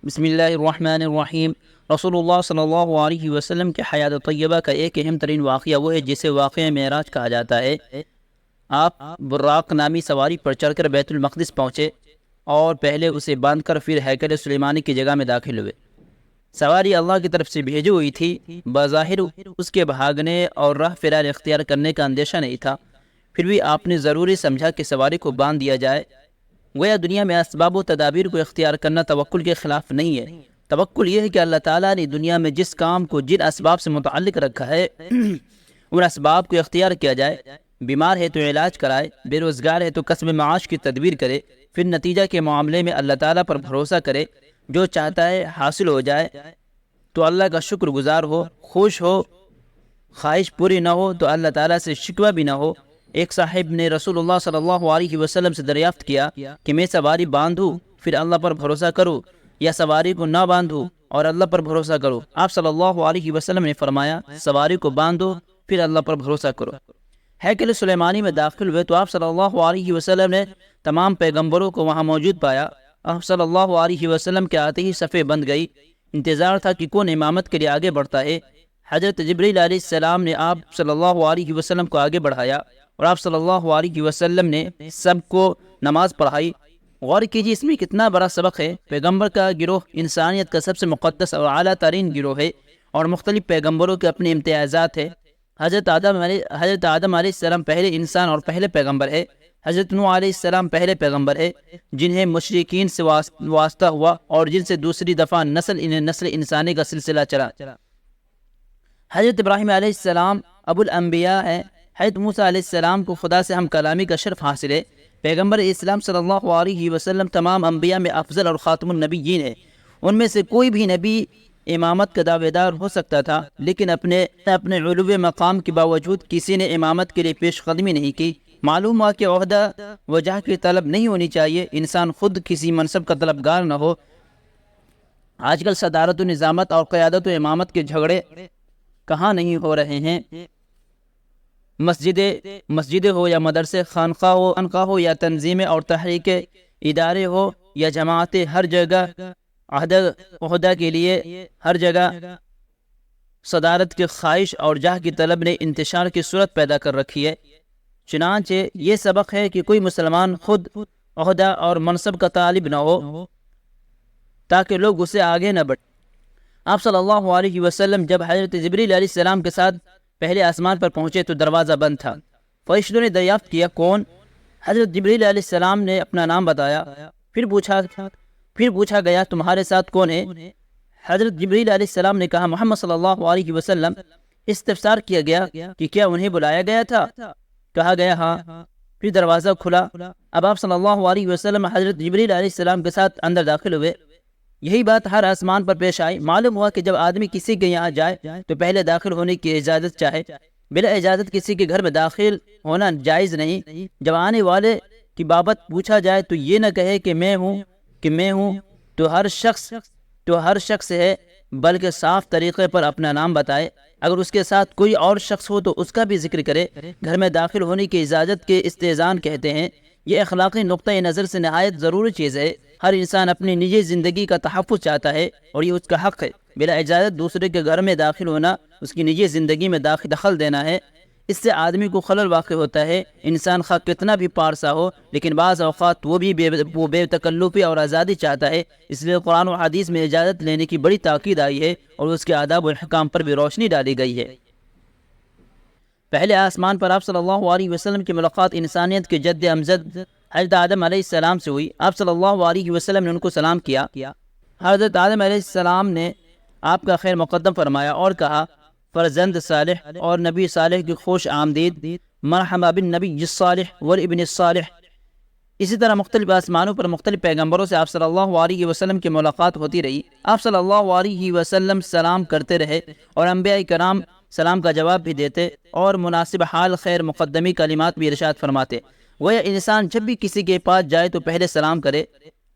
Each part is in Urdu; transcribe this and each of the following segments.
بسم اللہ الرحمن الرحیم۔ رسول اللہ صلی اللہ علیہ وسلم کے حیات طیبہ کا ایک اہم ترین واقعہ وہ ہے جسے واقعہ معراج کہا جاتا ہے۔ آپ براق نامی سواری پر چڑھ کر بیت المقدس پہنچے اور پہلے اسے باندھ کر پھر ہیکل سلیمانی کی جگہ میں داخل ہوئے۔ سواری اللہ کی طرف سے بھیجی ہوئی تھی، بظاہر اس کے بھاگنے اور راہ فرار اختیار کرنے کا اندیشہ نہیں تھا، پھر بھی آپ نے ضروری سمجھا کہ سواری کو باندھ دیا جائے۔ گویا دنیا میں اسباب و تدابیر کو اختیار کرنا توکل کے خلاف نہیں ہے۔ توکل یہ ہے کہ اللہ تعالیٰ نے دنیا میں جس کام کو جن اسباب سے متعلق رکھا ہے ان اسباب کو اختیار کیا جائے۔ بیمار ہے تو علاج کرائے، بے روزگار ہے تو کسب معاش کی تدبیر کرے، پھر نتیجہ کے معاملے میں اللہ تعالیٰ پر بھروسہ کرے، جو چاہتا ہے حاصل ہو جائے تو اللہ کا شکر گزار ہو، خوش ہو، خواہش پوری نہ ہو تو اللہ تعالیٰ سے شکوہ بھی نہ ہو۔ ایک صاحب نے رسول اللہ صلی اللہ علیہ وسلم سے دریافت کیا کہ میں سواری باندھوں پھر اللہ پر بھروسہ کروں یا سواری کو نہ باندھوں اور اللہ پر بھروسہ کروں؟ آپ صلی اللہ علیہ وسلم نے فرمایا، سواری کو باندھو پھر اللہ پر بھروسہ کرو۔ ہیکل سلیمانی میں داخل ہوئے تو آپ صلی اللہ علیہ وسلم نے تمام پیغمبروں کو وہاں موجود پایا۔ آپ صلی اللہ علیہ وسلم کے آتے ہی صفیں بند گئی۔ انتظار تھا کہ کون امامت کے لیے آگے بڑھتا ہے۔ حضرت جبریل علیہ السلام نے آپ صلی اللہ علیہ وسلم کو آگے بڑھایا اور آپ صلی اللہ علیہ وسلم نے سب کو نماز پڑھائی۔ غور کیجیے اس میں کتنا بڑا سبق ہے۔ پیغمبر کا گروہ انسانیت کا سب سے مقدس اور اعلیٰ ترین گروہ ہے اور مختلف پیغمبروں کے اپنے امتیازات ہیں۔ حضرت آدم علیہ السلام پہلے انسان اور پہلے پیغمبر ہے۔ حضرت نوح علیہ السلام پہلے پیغمبر ہے جنہیں مشرکین سے واسطہ ہوا اور جن سے دوسری دفعہ نسل انسانی کا سلسلہ چلا۔ حضرت ابراہیم علیہ السلام ابو الانبیاء ہے۔ حضرت موسیٰ علیہ السلام کو خدا سے ہم کلامی کا شرف حاصل ہے۔ پیغمبر اسلام صلی اللہ علیہ وسلم تمام انبیاء میں افضل اور خاتم النبیین ہے۔ ان میں سے کوئی بھی نبی امامت کا دعوے دار ہو سکتا تھا، لیکن اپنے علو مقام کے باوجود کسی نے امامت کے لیے پیش قدمی نہیں کی۔ معلوم ہوا کہ عہدہ وجہ کی طلب نہیں ہونی چاہیے، انسان خود کسی منصب کا طلبگار نہ ہو۔ آج کل صدارت و نظامت اور قیادت و امامت کے جھگڑے کہاں نہیں ہو رہے ہیں۔ مسجدیں ہو یا مدرسے، خانقاہ ہو یا تنظیمیں اور تحریک ادارے ہو یا جماعتیں، ہر جگہ عہدہ کے لیے ہر جگہ صدارت کی خواہش اور جاہ کی طلب نے انتشار کی صورت پیدا کر رکھی ہے۔ چنانچہ یہ سبق ہے کہ کوئی مسلمان خود عہدہ اور منصب کا طالب نہ ہو تاکہ لوگ اسے آگے نہ بڑھیں۔ آپ صلی اللہ علیہ وسلم جب حضرت جبریل علیہ السلام کے ساتھ پہلے آسمان پر پہنچے تو دروازہ بند تھا۔ فرشتوں نے دریافت کیا کون؟ حضرت جبریل علیہ السلام نے اپنا نام بتایا، پھر پوچھا گیا تمہارے ساتھ کون ہے؟ حضرت جبریل علیہ السلام نے کہا محمد صلی اللہ علیہ وسلم۔ استفسار کیا گیا کہ کیا انہیں بلایا گیا تھا؟ کہا گیا ہاں۔ پھر دروازہ کھلا۔ اب آپ صلی اللہ علیہ وسلم حضرت جبریل علیہ السلام کے ساتھ اندر داخل ہوئے۔ یہی بات ہر آسمان پر پیش آئی۔ معلوم ہوا کہ جب آدمی کسی کے یہاں جائے تو پہلے داخل ہونے کی اجازت چاہے۔ بلا اجازت کسی کے گھر میں داخل ہونا جائز نہیں۔ جب آنے والے کی بابت پوچھا جائے تو یہ نہ کہے کہ میں ہوں تو ہر شخص ہے، بلکہ صاف طریقے پر اپنا نام بتائے۔ اگر اس کے ساتھ کوئی اور شخص ہو تو اس کا بھی ذکر کرے۔ گھر میں داخل ہونے کی اجازت کے استئذان کہتے ہیں۔ یہ اخلاقی نقطۂ نظر سے نہایت ضروری چیز ہے۔ ہر انسان اپنی نجی زندگی کا تحفظ چاہتا ہے اور یہ اس کا حق ہے۔ بلا اجازت دوسرے کے گھر میں داخل ہونا اس کی نجی زندگی میں دخل دینا ہے۔ اس سے آدمی کو خلل واقع ہوتا ہے۔ انسان خواہ کتنا بھی پارسا ہو لیکن بعض اوقات وہ بے تکلفی اور آزادی چاہتا ہے۔ اس لیے قرآن و حدیث میں اجازت لینے کی بڑی تاکید آئی ہے اور اس کے آداب و احکام پر بھی روشنی ڈالی گئی ہے۔ پہلے آسمان پر آپ صلی اللہ علیہ وسلم کی ملاقات انسانیت کے جد امجد حضرت آدم علیہ السلام سے ہوئی۔ آپ صلی اللہ علیہ وسلم نے ان کو سلام کیا۔ حضرت آدم علیہ السلام نے آپ کا خیر مقدم فرمایا اور کہا فرزند صالح اور نبی صالح کی خوش آمدید، مرحبا بالنبی الصالح والابن الصالح۔ اسی طرح مختلف آسمانوں پر مختلف پیغمبروں سے آپ صلی اللہ علیہ وسلم کی ملاقات ہوتی رہی۔ آپ صلی اللہ علیہ وسلم سلام کرتے رہے اور انبیاء کرام سلام کا جواب بھی دیتے اور مناسب حال خیر مقدمی کلمات بھی ارشاد فرماتے۔ وہ انسان جب بھی کسی کے پاس جائے تو پہلے سلام کرے۔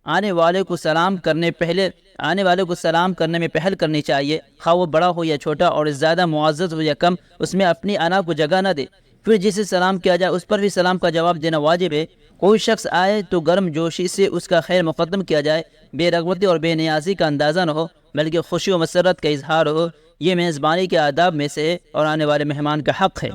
آنے والے کو سلام کرنے میں پہل کرنی چاہیے، خواہ وہ بڑا ہو یا چھوٹا اور زیادہ معزز ہو یا کم، اس میں اپنی انا کو جگہ نہ دے۔ پھر جسے سلام کیا جائے اس پر بھی سلام کا جواب دینا واجب ہے۔ کوئی شخص آئے تو گرم جوشی سے اس کا خیر مقدم کیا جائے، بے رغبتی اور بے نیازی کا اندازہ نہ ہو، بلکہ خوشی و مسرت کا اظہار ہو۔ یہ میزبانی کے آداب میں سے ہے اور آنے والے مہمان کا حق ہے